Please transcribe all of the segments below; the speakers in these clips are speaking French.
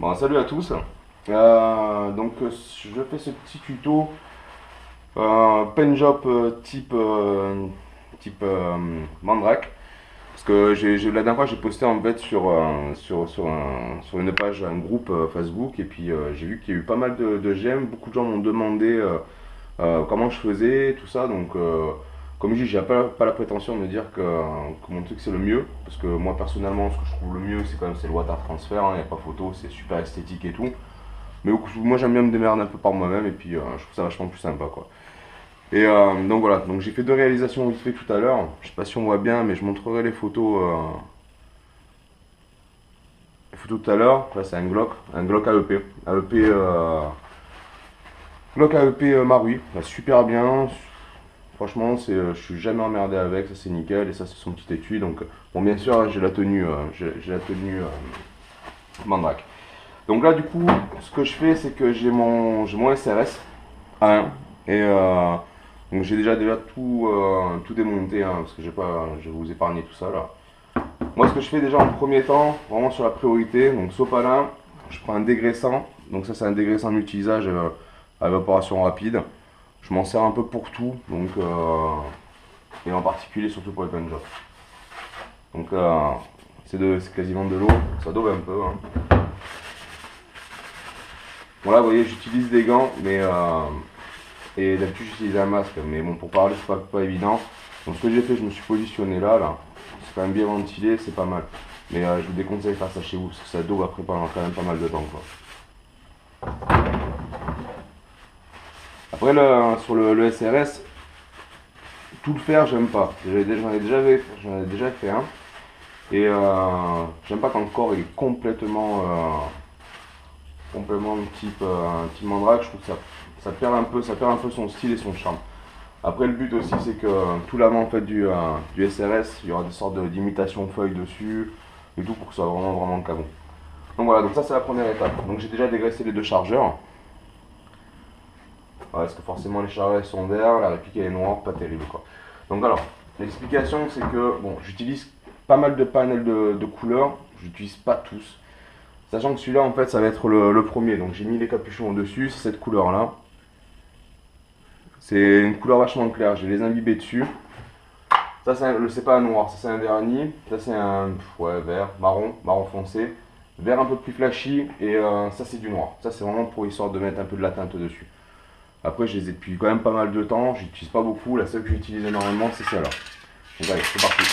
Bon, salut à tous. Je fais ce petit tuto pen job type Mandrake. Parce que la dernière fois, j'ai posté en fait sur une page, un groupe Facebook. Et puis j'ai vu qu'il y a eu pas mal de j'aime. Beaucoup de gens m'ont demandé comment je faisais, tout ça. Comme je dis, j'ai pas la prétention de me dire que mon truc c'est le mieux. Parce que moi, personnellement, ce que je trouve le mieux, c'est quand même c'est le water transfer. Il n'y a pas photo, c'est super esthétique et tout. Mais moi j'aime bien me démerder un peu par moi-même et puis je trouve ça vachement plus sympa quoi. Donc voilà, donc j'ai fait deux réalisations vite fait tout à l'heure. Je sais pas si on voit bien, mais je montrerai les photos tout à l'heure. Là c'est un Glock AEP. Glock AEP Marui, bah, super bien. Franchement, je suis jamais emmerdé avec, ça c'est nickel et ça c'est son petit étui. Bon bien sûr j'ai la tenue, Mandrake. Donc là du coup, ce que je fais c'est que j'ai mon SRS A1 et donc j'ai déjà tout démonté hein, parce que je vais vous épargner tout ça là. Moi ce que je fais déjà en premier temps, vraiment sur la priorité, donc sopalin, je prends un dégraissant, donc ça c'est un dégraissant multi-usage à évaporation rapide. Je m'en sers un peu pour tout, et en particulier surtout pour les pen jobs. Donc c'est quasiment de l'eau, ça dove un peu. Hein. Bon là vous voyez j'utilise des gants, et d'habitude j'utilise un masque, mais bon pour parler c'est pas évident. Donc ce que j'ai fait, je me suis positionné là, c'est quand même bien ventilé, c'est pas mal. Mais je vous déconseille de faire ça chez vous, parce que ça dove après pendant quand même pas mal de temps quoi. Après sur le SRS, tout le faire j'aime pas. J'en ai déjà fait un. Et j'aime pas quand le corps il est complètement type mandrake, je trouve que ça perd un peu son style et son charme. Après le but aussi c'est que tout l'avant en fait du SRS, il y aura des sortes d'imitation feuilles dessus et tout pour que ce soit vraiment canon. Donc voilà, donc ça c'est la première étape. Donc j'ai déjà dégraissé les deux chargeurs. Ouais, parce que forcément les chargeurs sont verts, la réplique elle est noire, pas terrible quoi. Donc alors, l'explication c'est que bon, j'utilise pas mal de panels de couleurs, j'utilise pas tous. Sachant que celui-là en fait ça va être le premier, donc j'ai mis les capuchons au-dessus, c'est cette couleur là. C'est une couleur vachement claire, j'ai les imbibés dessus. Ça c'est pas un noir, ça c'est un vernis, ça c'est un vert, marron foncé, vert un peu plus flashy et ça c'est du noir. Ça c'est vraiment pour histoire de mettre un peu de la teinte dessus. Après je les ai depuis quand même pas mal de temps, j'utilise pas beaucoup, la seule que j'utilise énormément c'est celle-là. Donc allez, c'est parti.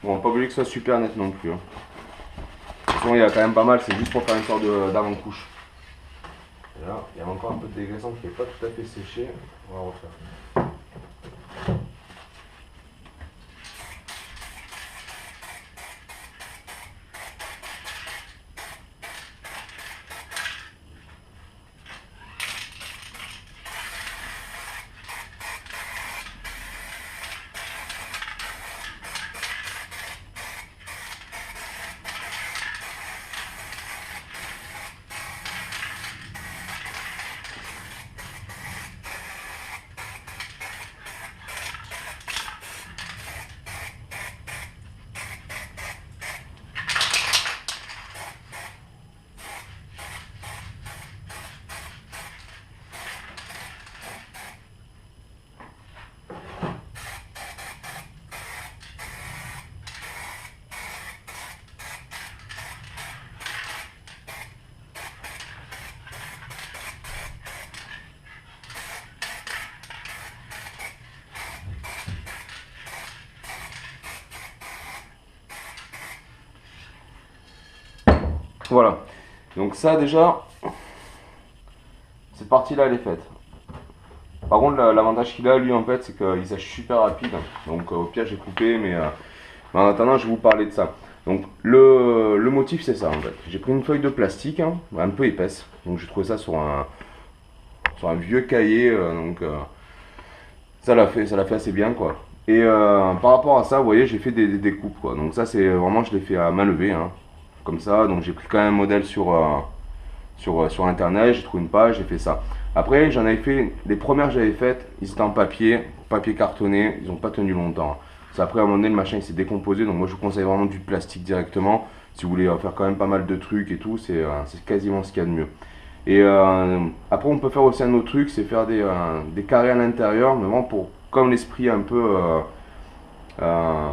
Bon, pas oublier que ce soit super net non plus. Hein. De toute façon, il y a quand même pas mal, c'est juste pour faire une sorte d'avant-couche. Et là, il y a encore un peu de dégraissant qui n'est pas tout à fait séché. On va refaire. Voilà. Donc ça déjà, cette partie-là elle est faite. Par contre l'avantage qu'il a lui en fait c'est qu'il sèche super rapide. Donc au pire j'ai coupé mais en attendant je vais vous parler de ça. Donc le motif c'est ça en fait. J'ai pris une feuille de plastique hein, un peu épaisse. Donc j'ai trouvé ça sur un vieux cahier. Ça l'a fait assez bien quoi. Et par rapport à ça, vous voyez, j'ai fait des coupes quoi. Donc ça c'est vraiment, je l'ai fait à main levée, hein, comme ça. Donc j'ai pris quand même un modèle sur internet, j'ai trouvé une page, j'ai fait ça. Après j'en avais fait, les premières que j'avais faites, ils étaient en papier cartonné, ils n'ont pas tenu longtemps. C'est après à un moment donné le machin il s'est décomposé, donc moi je vous conseille vraiment du plastique directement. Si vous voulez faire quand même pas mal de trucs et tout, c'est quasiment ce qu'il y a de mieux. Et après, on peut faire aussi un autre truc, c'est faire des carrés à l'intérieur, mais vraiment pour, comme l'esprit un peu, euh,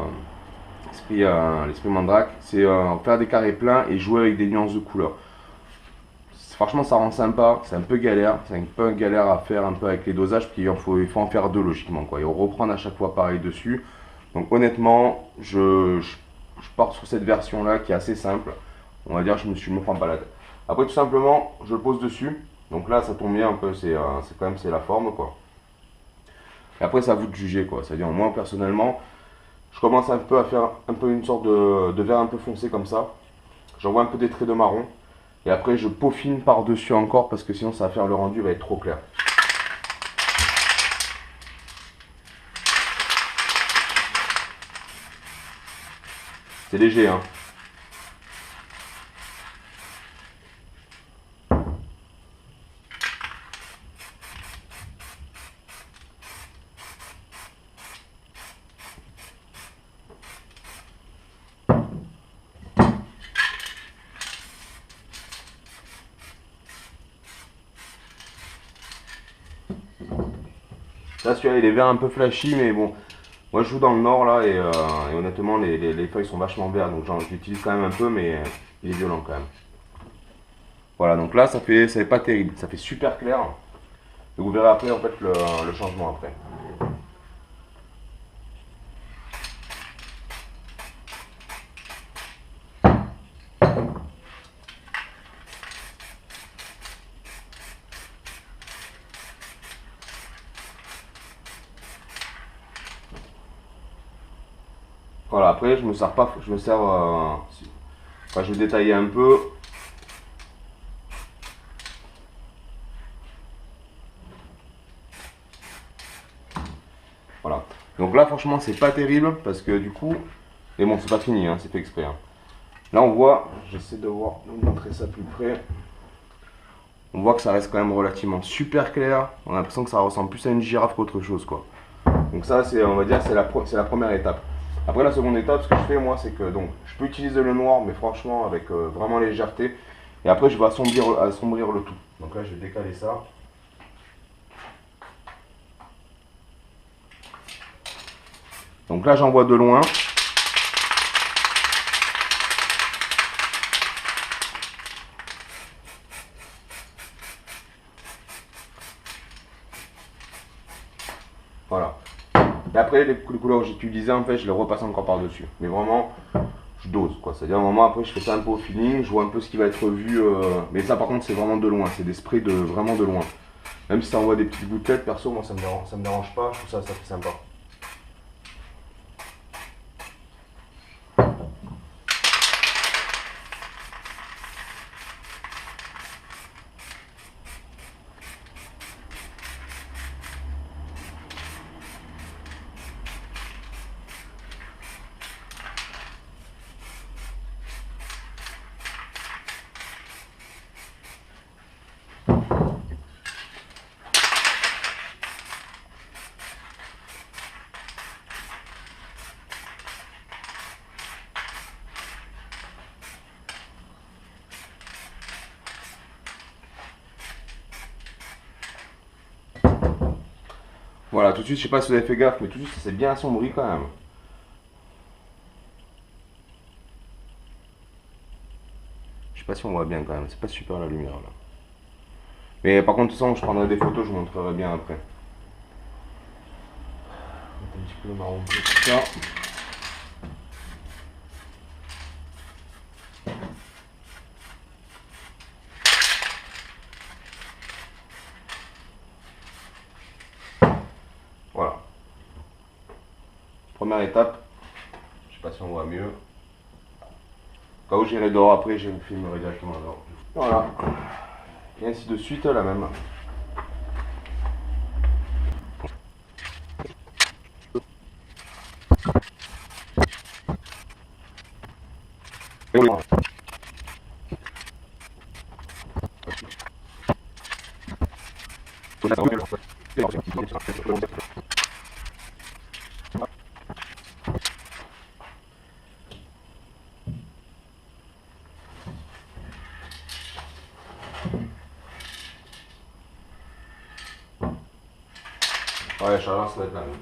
l'esprit Mandrake, c'est faire des carrés pleins et jouer avec des nuances de couleurs. Franchement, ça rend sympa, c'est un peu galère, c'est un peu galère à faire un peu avec les dosages, parce il faut en faire deux logiquement, quoi, et reprendre à chaque fois pareil dessus. Donc honnêtement, je pars sur cette version-là qui est assez simple. On va dire, je me prends pas la tête. Après, tout simplement, je le pose dessus. Donc là, ça tombe bien un peu, c'est quand même c'est la forme, quoi. Et après, c'est à vous de juger, quoi. C'est-à-dire, moi, personnellement, je commence un peu à faire un peu une sorte de vert un peu foncé comme ça. J'envoie un peu des traits de marron. Et après, je peaufine par-dessus encore parce que sinon, ça va faire le rendu va être trop clair. C'est léger, hein. Là, celui-là, il est vert un peu flashy, mais bon, moi je joue dans le nord là et honnêtement, les feuilles sont vachement vertes, donc j'utilise quand même un peu, mais il est violent quand même. Voilà, donc là, ça fait pas terrible, ça fait super clair. Et vous verrez après en fait le changement après. Voilà, après je me sers pas, je me sers, enfin, je vais détailler un peu. Voilà. Donc là, franchement, c'est pas terrible parce que du coup, mais bon, c'est pas fini, hein, c'est fait exprès, hein. Là, on voit, j'essaie de voir, de montrer ça plus près. On voit que ça reste quand même relativement super clair. On a l'impression que ça ressemble plus à une girafe qu'autre chose, quoi. Donc ça, c'est, on va dire, c'est la première étape. Après, la seconde étape, ce que je fais, moi, c'est que donc, je peux utiliser le noir, mais franchement, avec vraiment légèreté. Et après, je vais assombrir le tout. Donc là, je vais décaler ça. Donc là, j'en vois de loin. Voilà. Et après, les couleurs que j'ai utilisées, en fait, je les repasse encore par-dessus. Mais vraiment, je dose, quoi. C'est-à-dire, à un moment, après, je fais ça un peu au feeling, je vois un peu ce qui va être vu. Mais ça, par contre, c'est vraiment de loin. C'est des sprays vraiment de loin. Même si ça envoie des petites gouttelettes, perso, moi, ça me dérange pas. Je trouve ça fait sympa. Voilà, tout de suite, je sais pas si vous avez fait gaffe, mais tout de suite, c'est bien assombri quand même. Je sais pas si on voit bien quand même, c'est pas super la lumière là. Mais par contre, tout ça, je prendrai des photos, je vous montrerai bien après. Un petit peu le marron bleu, tout ça. première étape. Je sais pas si on voit mieux. Quand où j'irai dehors après, je me filmerai directement dehors. Voilà. Et ainsi de suite, la même. Ouais, Charles, ça va être la même.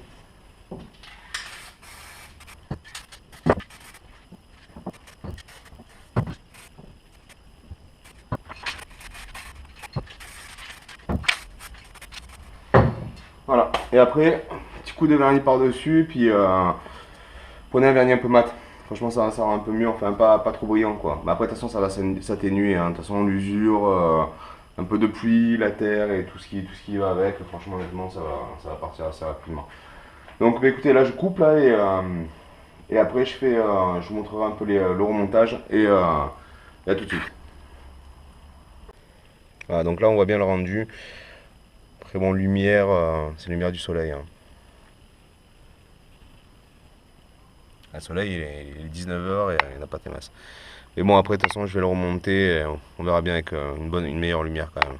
Voilà. Et après, petit coup de vernis par-dessus, puis prenez un vernis un peu mat. Franchement, ça rend un peu mieux, enfin pas trop brillant quoi. Mais après, de toute façon, ça va s'atténuer. Hein. De toute façon, l'usure, un peu de pluie, la terre et tout ce qui va avec, franchement, honnêtement, ça va partir assez rapidement. Donc, bah, écoutez, là, je coupe là et après, je vous montrerai un peu le remontage et à tout de suite. Voilà, donc là, on voit bien le rendu. Très bon, lumière, c'est lumière du soleil. Hein. Le soleil, il est 19h et il n'y en a pas des masses. Mais bon, après, de toute façon, je vais le remonter. Et on verra bien avec une meilleure lumière quand même.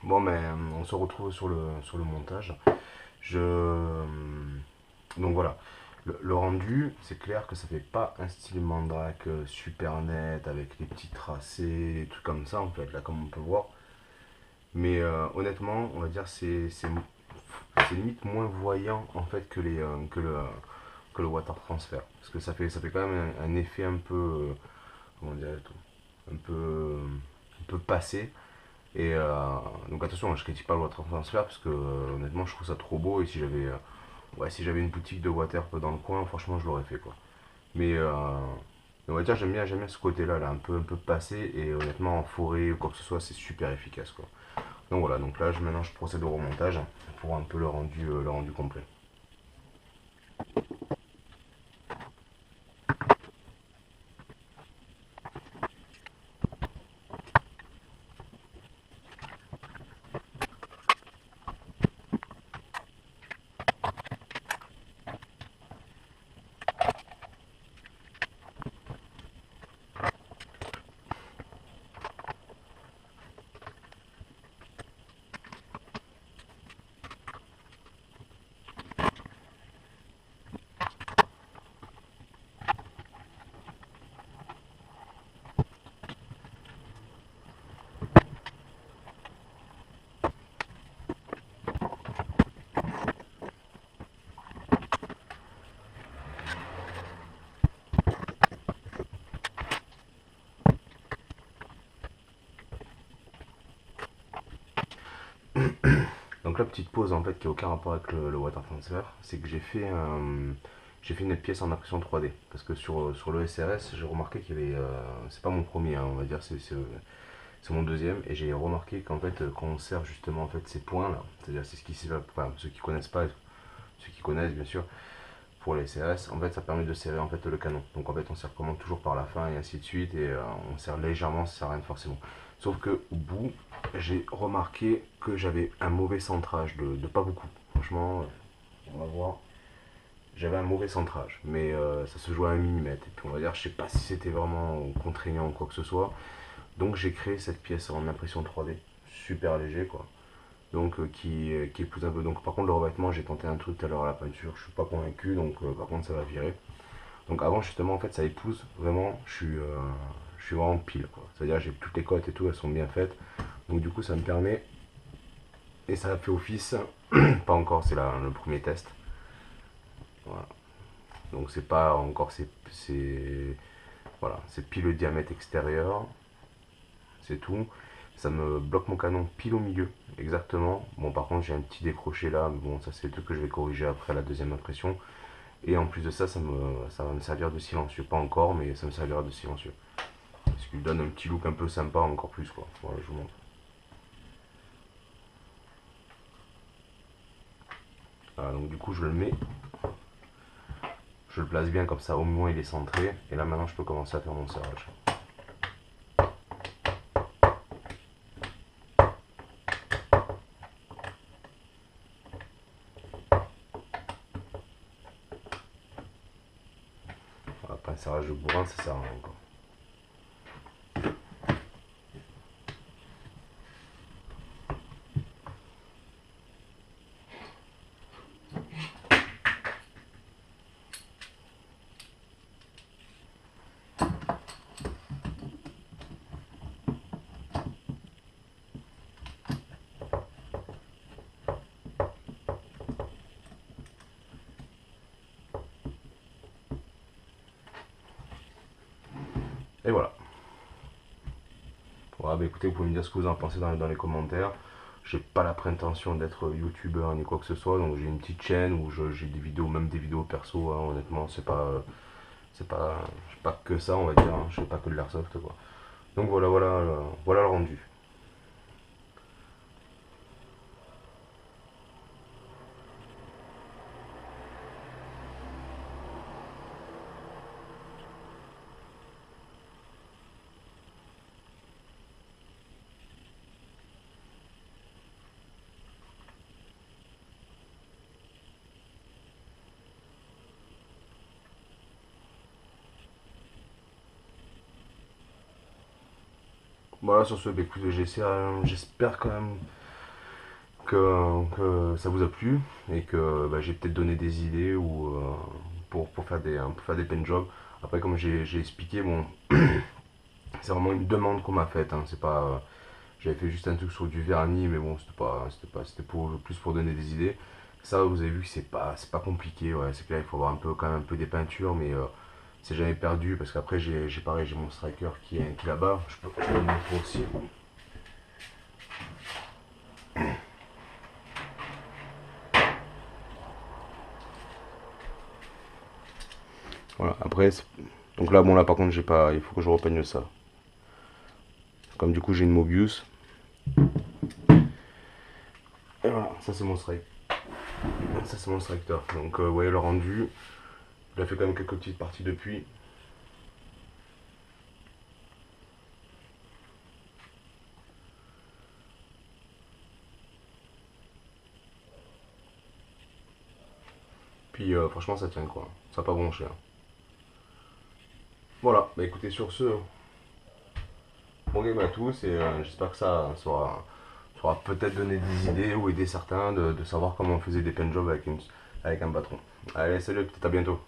Bon, mais on se retrouve sur le montage. Donc voilà. Le rendu, c'est clair que ça fait pas un style Mandrake super net avec les petits tracés, des trucs comme ça en fait, là comme on peut voir. Mais honnêtement, on va dire c'est limite moins voyant en fait que le water transfer. Parce que ça fait quand même un effet un peu, comment dire, un peu passé. Et donc attention, je critique pas le water transfer parce que honnêtement je trouve ça trop beau et si j'avais une boutique de water dans le coin, franchement je l'aurais fait quoi. Mais on va dire j'aime bien ce côté là, un peu passé et honnêtement en forêt ou quoi que ce soit c'est super efficace quoi. Donc voilà, donc là maintenant je procède au remontage pour un peu le rendu complet. Donc la petite pause en fait qui n'a aucun rapport avec le water transfer, c'est que j'ai fait une pièce en impression 3D. Parce que sur le SRS, j'ai remarqué qu'il y avait. C'est pas mon premier, hein, on va dire, c'est mon deuxième. Et j'ai remarqué qu'en fait, quand on sert justement en fait, ces points là, c'est-à-dire c'est ce qui s'est. Enfin, ceux qui connaissent pas, ceux qui connaissent bien sûr, pour les CRS, en fait ça permet de serrer en fait le canon. Donc en fait on serre comment toujours par la fin et ainsi de suite et on serre légèrement, ça sert à rien forcément. Sauf que au bout, j'ai remarqué que j'avais un mauvais centrage de pas beaucoup. Franchement, on va voir. J'avais un mauvais centrage, mais ça se jouait à 1 millimètre. Et puis on va dire, je sais pas si c'était vraiment contraignant ou quoi que ce soit. Donc j'ai créé cette pièce en impression 3D, super léger quoi. Donc qui épouse un peu. Donc par contre le revêtement, j'ai tenté un truc tout à l'heure à la peinture, je suis pas convaincu, donc par contre ça va virer. Donc avant justement en fait ça épouse vraiment, je suis vraiment pile quoi. C'est-à-dire j'ai toutes les cotes et tout, elles sont bien faites. Donc du coup ça me permet, et ça a fait office, pas encore, c'est le premier test. Voilà. Donc c'est pas encore, voilà, c'est pile le diamètre extérieur, c'est tout. Ça me bloque mon canon pile au milieu, exactement. Bon, par contre, j'ai un petit décroché là, mais bon, ça c'est le truc que je vais corriger après la deuxième impression. Et en plus de ça, ça va me servir de silencieux. Pas encore, mais ça me servira de silencieux. Ce qui lui donne un petit look un peu sympa, encore plus quoi. Voilà, je vous montre. Voilà, donc du coup je le mets, je le place bien comme ça, au moins il est centré. Et là maintenant je peux commencer à faire mon serrage. Voilà, pas un serrage de bourrin, ça sert à rien encore. Et voilà. Voilà, bah écoutez, vous pouvez me dire ce que vous en pensez dans les commentaires. J'ai pas la prétention d'être youtubeur ni quoi que ce soit, donc j'ai une petite chaîne où j'ai des vidéos, même des vidéos perso, hein, honnêtement, j'ai pas que ça, on va dire, hein, je fais pas que de l'airsoft, quoi. Donc voilà, voilà le rendu. Voilà, sur ce, bah, écoutez, j'espère quand même que ça vous a plu et que bah, j'ai peut-être donné des idées pour faire des pen jobs. Après, comme j'ai expliqué, bon, c'est vraiment une demande qu'on m'a faite, hein, c'est pas. J'avais fait juste un truc sur du vernis, mais bon, c'était plus pour donner des idées. Ça, vous avez vu que c'est pas compliqué, ouais, c'est clair, il faut avoir quand même un peu des peintures, mais c'est jamais perdu, parce qu'après, pareil, j'ai mon striker qui est là-bas, je peux le montrer aussi. Voilà, après, donc là, bon, là, par contre, il faut que je repeigne ça. Comme du coup, j'ai une Mobius. Et voilà, ça c'est mon strike. Ça c'est mon striker. Donc, vous voyez le rendu. Il a fait quand même quelques petites parties depuis. Puis franchement ça tient quoi. Ça n'a pas bronché. Hein. Voilà, bah écoutez sur ce, bon game à tous et j'espère que ça saura peut-être donner des idées ou aider certains de savoir comment on faisait des pen jobs avec un patron. Allez salut, peut-être à bientôt.